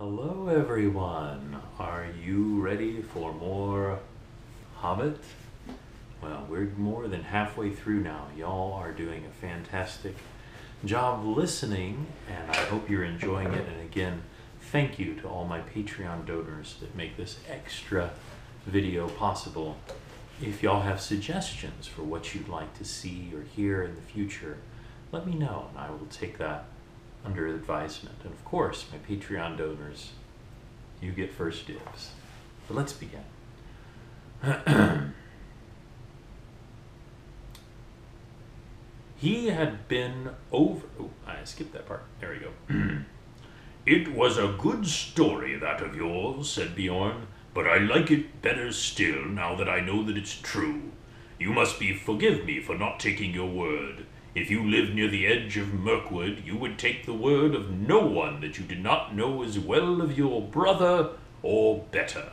Hello everyone! Are you ready for more Hobbit? Well, we're more than halfway through now. Y'all are doing a fantastic job listening, and I hope you're enjoying it. And again, thank you to all my Patreon donors that make this extra video possible. If y'all have suggestions for what you'd like to see or hear in the future, let me know, and I will take that under advisement. And of course, my Patreon donors, you get first dibs. But let's begin. He had been over... Oh, I skipped that part. There we go. It was a good story, that of yours, said Bjorn, but I like it better still now that I know that it's true. You must forgive me for not taking your word. If you lived near the edge of Mirkwood, you would take the word of no one that you did not know as well of your brother, or better.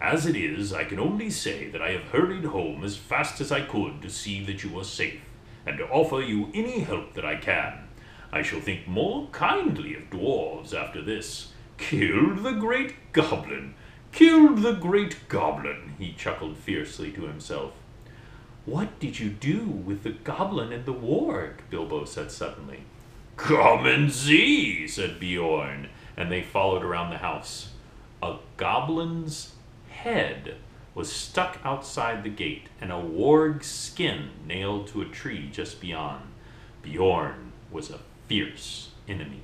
As it is, I can only say that I have hurried home as fast as I could to see that you are safe, and to offer you any help that I can. I shall think more kindly of dwarves after this. Killed the great goblin! Killed the great goblin! He chuckled fiercely to himself. What did you do with the goblin and the warg? Bilbo said suddenly. Come and see, said Bjorn, and they followed around the house. A goblin's head was stuck outside the gate, and a warg's skin nailed to a tree just beyond. Bjorn was a fierce enemy.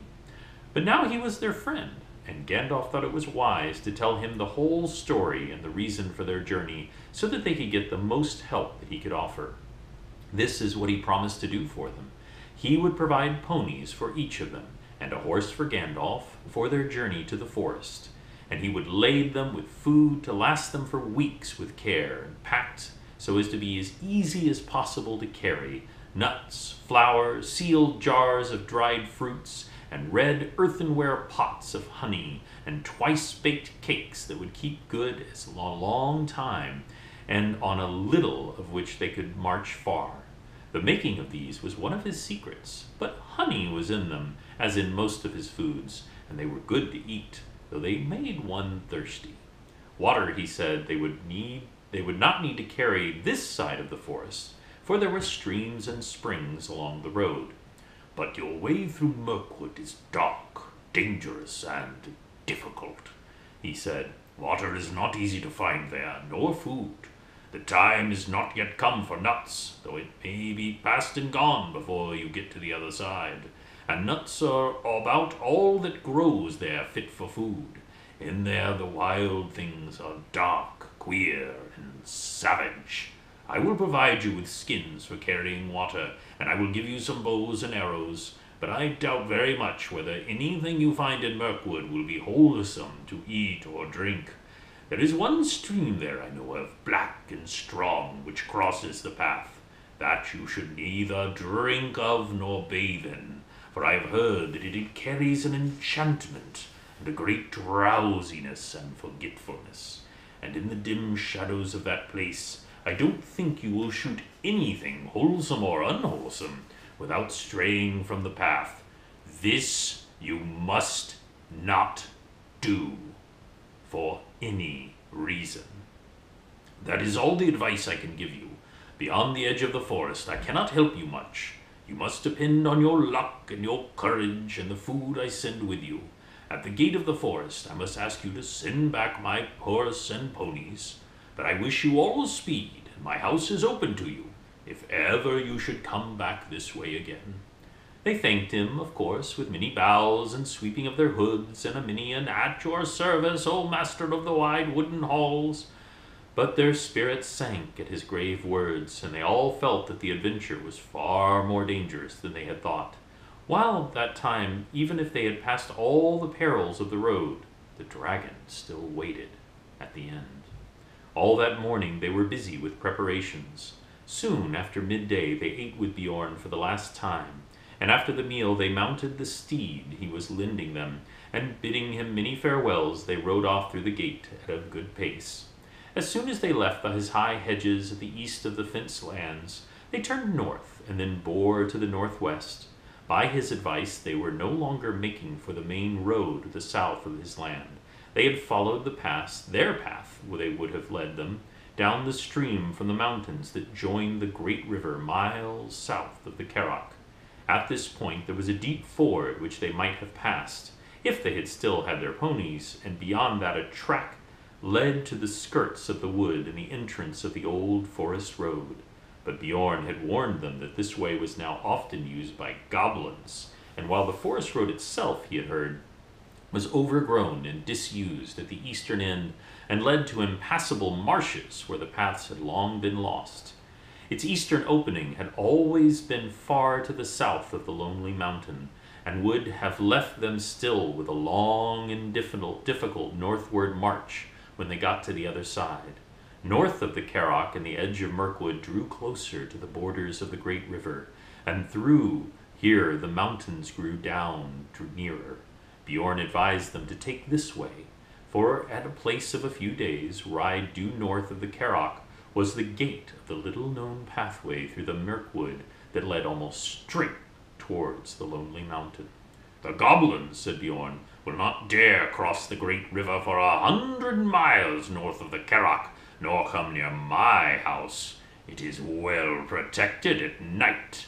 But now he was their friend, and Gandalf thought it was wise to tell him the whole story and the reason for their journey so that they could get the most help that he could offer. This is what he promised to do for them. He would provide ponies for each of them, and a horse for Gandalf for their journey to the forest, and he would lade them with food to last them for weeks with care, and packed so as to be as easy as possible to carry, nuts, flour, sealed jars of dried fruits, and red earthenware pots of honey, and twice-baked cakes that would keep good as a long time, and on a little of which they could march far. The making of these was one of his secrets, but honey was in them, as in most of his foods, and they were good to eat, though they made one thirsty. Water, he said, they would not need to carry this side of the forest, for there were streams and springs along the road. But your way through Mirkwood is dark, dangerous, and difficult, he said. Water is not easy to find there, nor food. The time is not yet come for nuts, though it may be past and gone before you get to the other side. And nuts are about all that grows there fit for food. In there the wild things are dark, queer, and savage. I will provide you with skins for carrying water, and I will give you some bows and arrows, but I doubt very much whether anything you find in Mirkwood will be wholesome to eat or drink. There is one stream there I know of, black and strong, which crosses the path. That you should neither drink of nor bathe in, for I have heard that it carries an enchantment and a great drowsiness and forgetfulness. And in the dim shadows of that place, I don't think you will shoot anything, wholesome or unwholesome, without straying from the path. This you must not do, for any reason. That is all the advice I can give you. Beyond the edge of the forest, I cannot help you much. You must depend on your luck and your courage and the food I send with you. At the gate of the forest, I must ask you to send back my horse and ponies. But I wish you all speed, and my house is open to you, if ever you should come back this way again. They thanked him, of course, with many bows and sweeping of their hoods, and a many an "At your service, O master of the wide wooden halls." But their spirits sank at his grave words, and they all felt that the adventure was far more dangerous than they had thought. While at that time, even if they had passed all the perils of the road, the dragon still waited at the end. All that morning they were busy with preparations. Soon after midday they ate with Bjorn for the last time, and after the meal they mounted the steed he was lending them, and bidding him many farewells, they rode off through the gate at a good pace. As soon as they left his high hedges at the east of the fenced lands, they turned north, and then bore to the northwest. By his advice, they were no longer making for the main road to the south of his land. They had followed their path, where they would have led them, down the stream from the mountains that joined the great river miles south of the Carrock. At this point there was a deep ford which they might have passed, if they had still had their ponies, and beyond that a track led to the skirts of the wood and the entrance of the old forest road. But Bjorn had warned them that this way was now often used by goblins, and while the forest road itself, he had heard, was overgrown and disused at the eastern end and led to impassable marshes where the paths had long been lost. Its eastern opening had always been far to the south of the lonely mountain, and would have left them still with a long and difficult northward march when they got to the other side. North of the Carrock and the edge of Mirkwood drew closer to the borders of the great river, and through here the mountains drew nearer. Bjorn advised them to take this way, for at a place of a few days' ride due north of the Carrock was the gate of the little-known pathway through the Mirkwood that led almost straight towards the lonely mountain. "The goblins," said Bjorn, "will not dare cross the great river for 100 miles north of the Carrock, nor come near my house. It is well protected at night.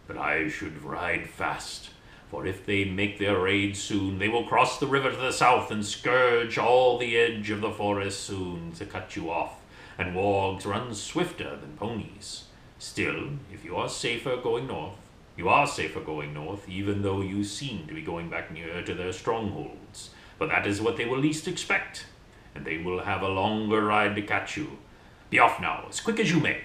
But I should ride fast, for if they make their raid soon, they will cross the river to the south and scourge all the edge of the forest soon to cut you off, and wargs run swifter than ponies. Still, if you are safer going north, even though you seem to be going back nearer to their strongholds, for that is what they will least expect, and they will have a longer ride to catch you. Be off now, as quick as you may."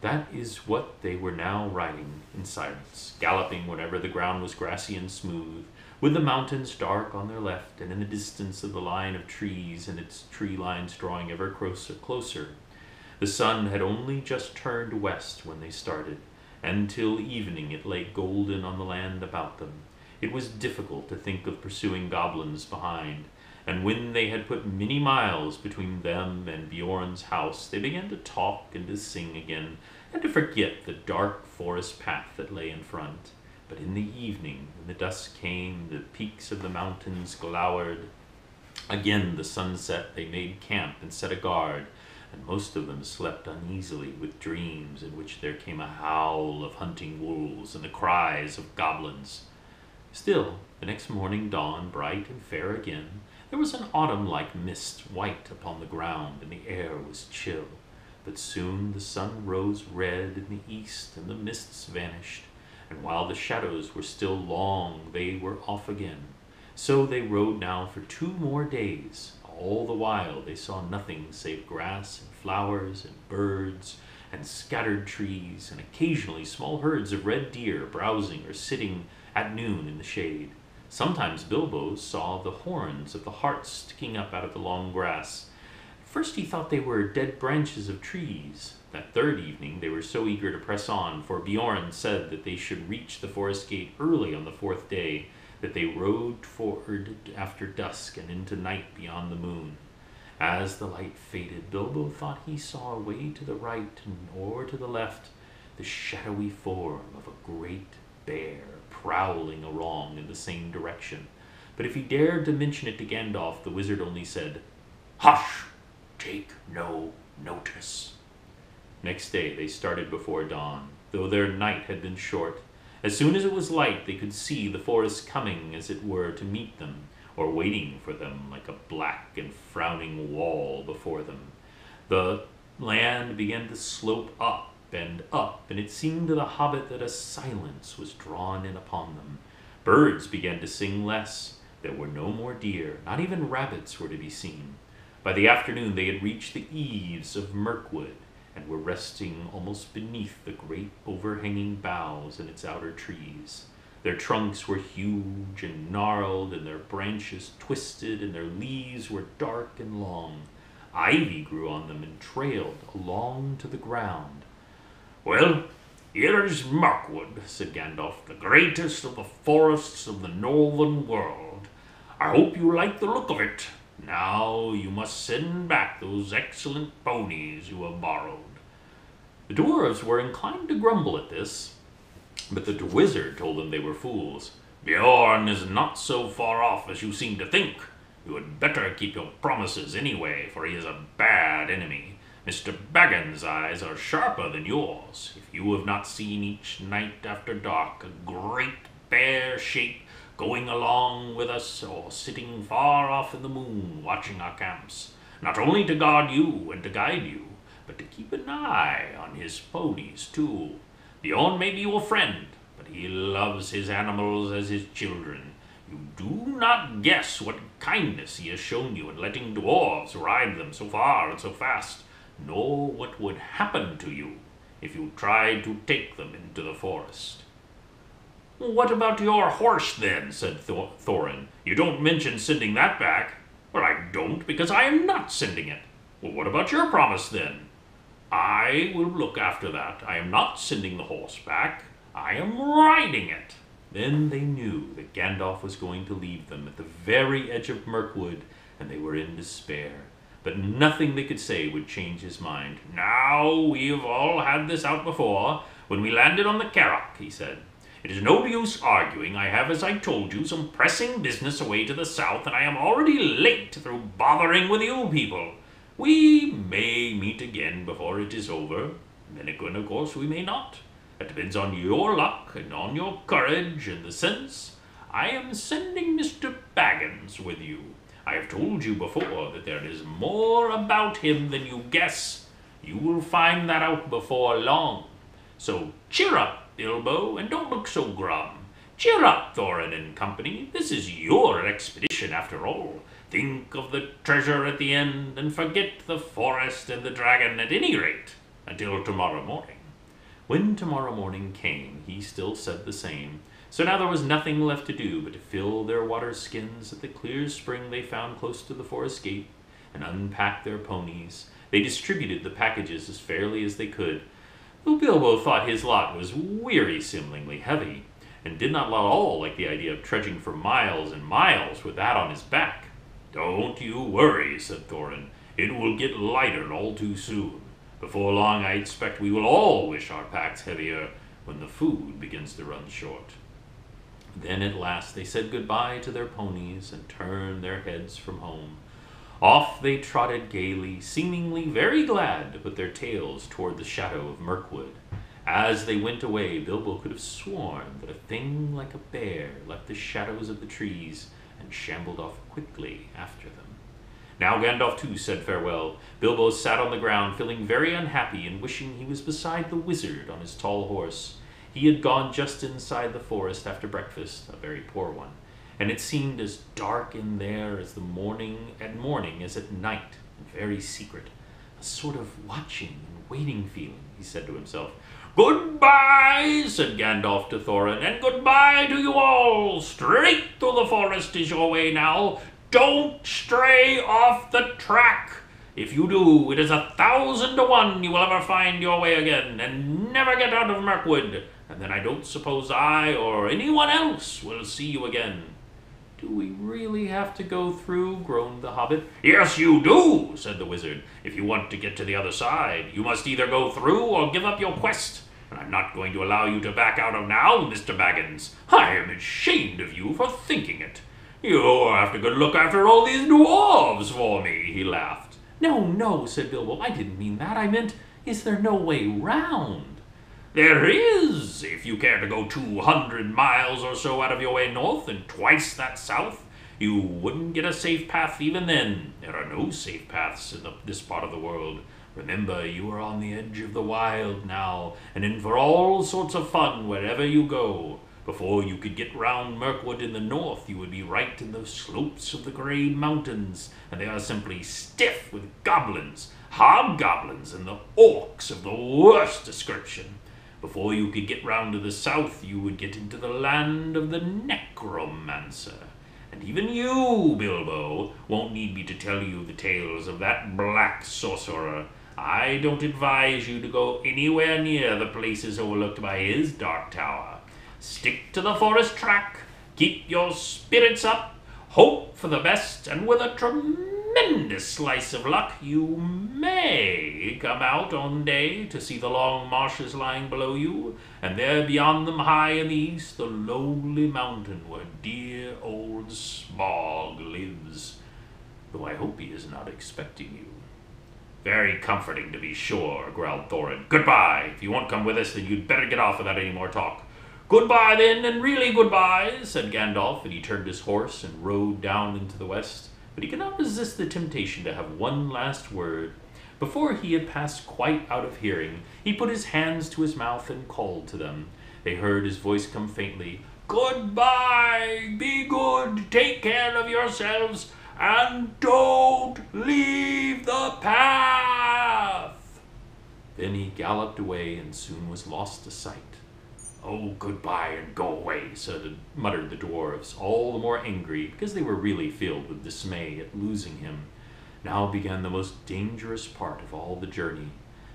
That is what they were now riding in silence, galloping whenever the ground was grassy and smooth, with the mountains dark on their left, and in the distance of the line of trees and its tree lines drawing ever closer. The sun had only just turned west when they started, and till evening it lay golden on the land about them. It was difficult to think of pursuing goblins behind, and when they had put many miles between them and Bjorn's house, they began to talk and to sing again, and to forget the dark forest path that lay in front. But in the evening, when the dusk came, the peaks of the mountains glowered. Again the sunset, they made camp and set a guard, and most of them slept uneasily with dreams in which there came a howl of hunting wolves and the cries of goblins. Still, the next morning dawned bright and fair again. There was an autumn-like mist white upon the ground, and the air was chill. But soon the sun rose red in the east, and the mists vanished, and while the shadows were still long, they were off again. So they rode now for 2 more days. All the while they saw nothing save grass and flowers and birds and scattered trees, and occasionally small herds of red deer browsing or sitting at noon in the shade. Sometimes Bilbo saw the horns of the harts sticking up out of the long grass. At first he thought they were dead branches of trees. That third evening they were so eager to press on, for Bjorn said that they should reach the forest gate early on the 4th day, that they rode forward after dusk and into night beyond the moon. As the light faded, Bilbo thought he saw away to the right or to the left the shadowy form of a great bear prowling along in the same direction. But if he dared to mention it to Gandalf, the wizard only said, "Hush! Take no notice." Next day they started before dawn, though their night had been short. As soon as it was light, they could see the forest coming, as it were, to meet them, or waiting for them like a black and frowning wall before them. The land began to slope up, and it seemed to the hobbit that a silence was drawn in upon them. Birds began to sing less. There were no more deer. Not even rabbits were to be seen. By the afternoon they had reached the eaves of Mirkwood, and were resting almost beneath the great overhanging boughs and its outer trees. Their trunks were huge and gnarled, and their branches twisted, and their leaves were dark and long. Ivy grew on them and trailed along to the ground. "Well, here is Mirkwood," said Gandalf, "the greatest of the forests of the northern world. I hope you like the look of it. Now you must send back those excellent ponies you have borrowed." The dwarves were inclined to grumble at this, But the wizard told them they were fools. Bjorn is not so far off as you seem to think. You had better keep your promises anyway, for he is a bad enemy. Mr. Baggins' eyes are sharper than yours. If you have not seen each night after dark a great bear shape going along with us or sitting far off in the moon watching our camps, not only to guard you and to guide you, but to keep an eye on his ponies too. Bjorn may be your friend, but he loves his animals as his children. You do not guess what kindness he has shown you in letting dwarves ride them so far and so fast, nor what would happen to you if you tried to take them into the forest." "What about your horse, then?" said Thorin. "You don't mention sending that back." "Well, I don't, because I am not sending it." "Well, what about your promise, then?" "I will look after that. I am not sending the horse back. I am riding it." Then they knew that Gandalf was going to leave them at the very edge of Mirkwood, and they were in despair. But nothing they could say would change his mind. "Now, we've all had this out before, when we landed on the Carrock," he said. "It is no use arguing. I have, as I told you, some pressing business away to the south, and I am already late through bothering with you people. We may meet again before it is over. Then again, of course, we may not. That depends on your luck and on your courage and the sense. I am sending Mr. Baggins with you. I have told you before that there is more about him than you guess. You will find that out before long. So cheer up, Bilbo, and don't look so glum. Cheer up, Thorin and company. This is your expedition, after all. Think of the treasure at the end, and forget the forest and the dragon at any rate, until tomorrow morning." When tomorrow morning came, he still said the same. So now there was nothing left to do but to fill their water skins at the clear spring they found close to the forest gate, and unpack their ponies. They distributed the packages as fairly as they could, though Bilbo thought his lot was wearisomely heavy, and did not at all like the idea of trudging for miles and miles with that on his back. "Don't you worry," said Thorin. "It will get lighter all too soon. Before long, I expect we will all wish our packs heavier when the food begins to run short." Then at last they said goodbye to their ponies and turned their heads from home. Off they trotted gaily, seemingly very glad to put their tails toward the shadow of Mirkwood. As they went away, Bilbo could have sworn that a thing like a bear left the shadows of the trees and shambled off quickly after them. Now Gandalf too said farewell. Bilbo sat on the ground, feeling very unhappy and wishing he was beside the wizard on his tall horse. He had gone just inside the forest after breakfast, a very poor one, and it seemed as dark in there as morning as at night, and very secret. A sort of watching and waiting feeling, he said to himself. "Goodbye," said Gandalf to Thorin, "and goodbye to you all. Straight through the forest is your way now. Don't stray off the track. If you do, it is 1,000 to 1 you will ever find your way again, and never get out of Mirkwood, and then I don't suppose I or anyone else will see you again." "Do we really have to go through?" groaned the Hobbit. "Yes, you do," said the wizard. "If you want to get to the other side, you must either go through or give up your quest. And I'm not going to allow you to back out of now, Mr. Baggins. I am ashamed of you for thinking it. You'll have to go look after all these dwarves for me," he laughed. No, said Bilbo. "I didn't mean that. I meant, is there no way round?" "There is, if you care to go 200 miles or so out of your way north and twice that south. You wouldn't get a safe path even then. There are no safe paths in this part of the world. Remember, you are on the edge of the wild now, and in for all sorts of fun wherever you go. Before you could get round Mirkwood in the north, you would be right in the slopes of the Grey Mountains, and they are simply stiff with goblins, hobgoblins, and the orcs of the worst description. Before you could get round to the south, you would get into the land of the necromancer. And even you, Bilbo, won't need me to tell you the tales of that black sorcerer. I don't advise you to go anywhere near the places overlooked by his dark tower. Stick to the forest track, keep your spirits up, hope for the best, and with a tremendous in this slice of luck, you may come out one day to see the long marshes lying below you, and there beyond them, high in the east, the lonely mountain where dear old Smog lives. Though I hope he is not expecting you. Very comforting, to be sure, growled Thorin. Goodbye. If you won't come with us, then you'd better get off without any more talk. Goodbye, then, and really goodbye, said Gandalf, and he turned his horse and rode down into the west. But he could not resist the temptation to have one last word. Before he had passed quite out of hearing, he put his hands to his mouth and called to them. They heard his voice come faintly. Goodbye, be good, take care of yourselves, and don't leave the path. Then he galloped away and soon was lost to sight. Oh, goodbye and go away, muttered the dwarves, all the more angry because they were really filled with dismay at losing him. Now began the most dangerous part of all the journey.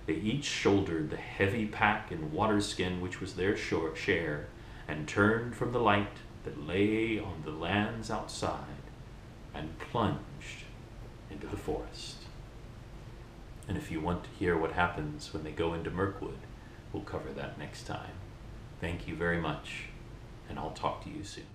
They each shouldered the heavy pack and water skin which was their share, and turned from the light that lay on the lands outside, and plunged into the forest. And if you want to hear what happens when they go into Mirkwood, we'll cover that next time. Thank you very much, and I'll talk to you soon.